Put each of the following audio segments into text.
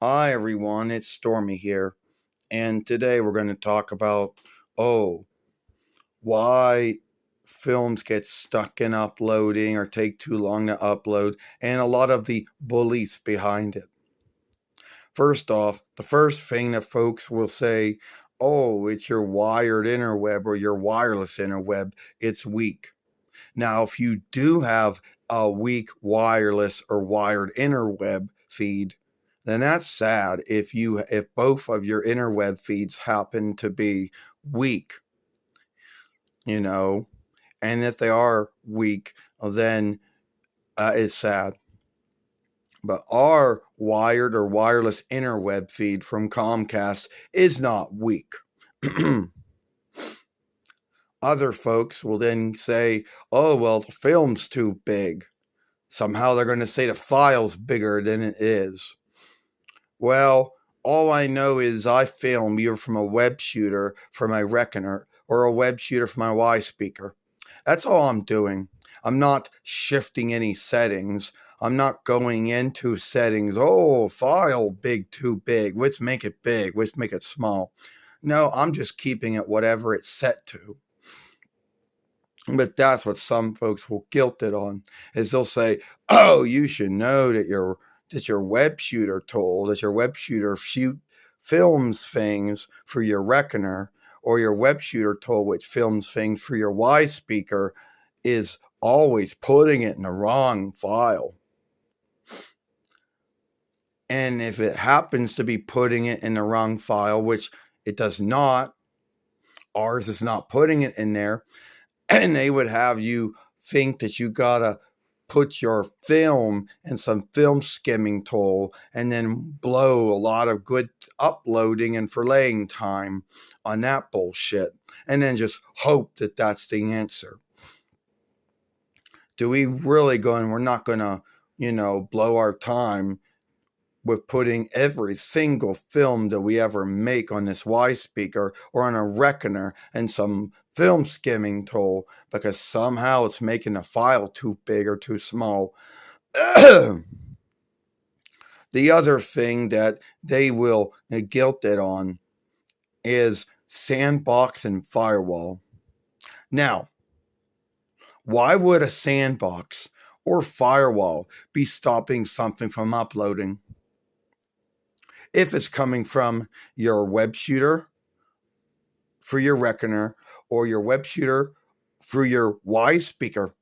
Hi everyone, it's Stormy here, and today we're going to talk about oh, why films get stuck in uploading or take too long to upload, and a lot of the beliefs behind it. First off, the first thing that folks will say, oh, it's your wired interweb or your wireless interweb, it's weak. Now, if you do have a weak wireless or wired interweb feed, then that's sad if both of your interweb feeds happen to be weak, you know, and if they are weak, then it's sad. But our wired or wireless interweb feed from Comcast is not weak. Other folks will then say, oh, well, the film's too big. Somehow they're going to say the file's bigger than it is. Well, all I know is I film either from a web shooter for my Reckoner or a web shooter for my Y speaker. That's all I'm doing. I'm not shifting any settings. I'm not going into settings. Oh, file big, too big. Let's make it big. Let's make it small. No, I'm just keeping it whatever it's set to. But that's what some folks will guilt it on, is they'll say, "Oh, you should know that your web shooter tool, that your web shooter films things for your Reckoner, or your web shooter tool which films things for your Y speaker, is always putting it in the wrong file." And if it happens to be putting it in the wrong file, which it does not, ours is not putting it in there, and they would have you think that you gotta put your film in some film skimming tool and then blow a lot of good uploading and forlaying time on that bullshit, and then just hope that that's the answer. Do we really go and we're not gonna, blow our time with putting every single film that we ever make on this Y speaker or on a Reckoner and some film skimming tool because somehow it's making the file too big or too small? The other thing that they will guilt it on is sandbox and firewall. Now, why would a sandbox or firewall be stopping something from uploading? If it's coming from your web shooter for your Reckoner or your web shooter for your Y speaker,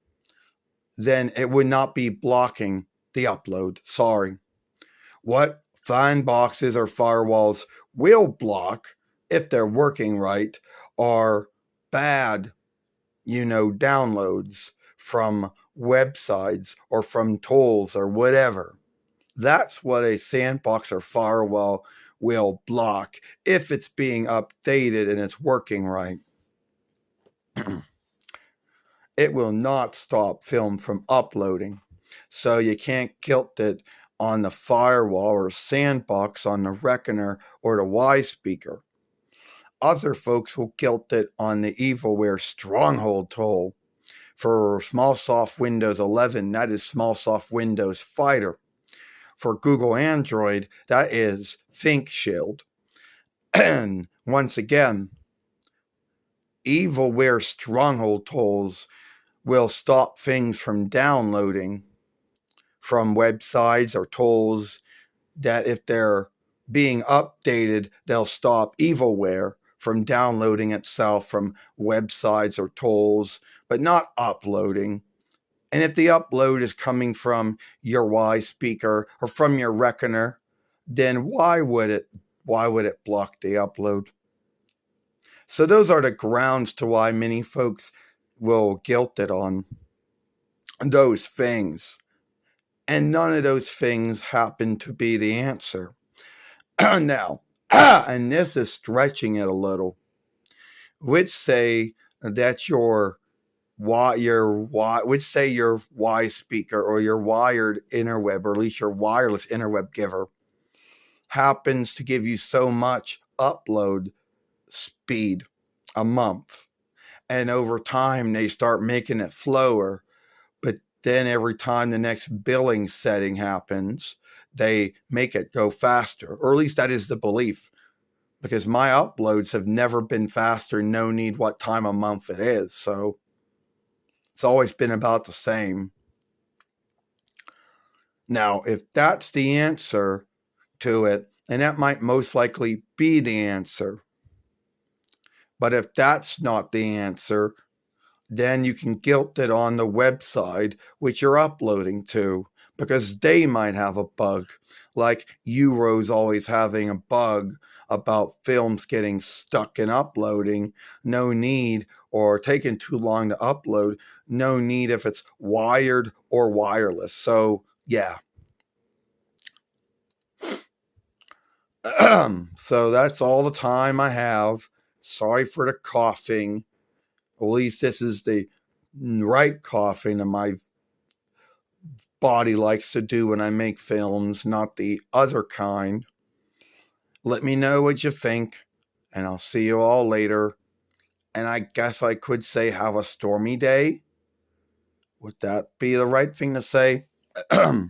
then it would not be blocking the upload. Sorry. What sandboxes or firewalls will block, if they're working right, are bad, downloads from websites or from tools or whatever. That's what a sandbox or firewall will block if it's being updated and it's working right. It will not stop film from uploading. So you can't guilt it on the firewall or sandbox on the Reckoner or the Y speaker. Other folks will guilt it on the Evilware Stronghold tool. For Smallsoft Windows 11, that is Smallsoft Windows Fighter. For Google Android, that is ThinkShield. And once again, Evilware Stronghold tools will stop things from downloading from websites or tools that if they're being updated, they'll stop Evilware from downloading itself from websites or tools, but not uploading. And if the upload is coming from your Y speaker or from your Reckoner, then why would it block the upload? So those are the grounds to why many folks will guilt it on those things. And none of those things happen to be the answer. Now, and this is stretching it a little, which say that your Y speaker or your wired interweb, or at least your wireless interweb giver, happens to give you so much upload speed a month, and over time they start making it slower. But then every time the next billing setting happens, they make it go faster, or at least that is the belief, because my uploads have never been faster, no need what time of month it is. So it's always been about the same. Now, if that's the answer to it, and that might most likely be the answer, but if that's not the answer, then you can guilt it on the website which you're uploading to, because they might have a bug, like Euro's always having a bug about films getting stuck in uploading. No need, or taking too long to upload. No need if it's wired or wireless. So yeah. So that's all the time I have. Sorry for the coughing. At least this is the right coughing that my body likes to do when I make films, not the other kind. Let me know what you think, and I'll see you all later. And I guess I could say have a stormy day. Would that be the right thing to say? Bye.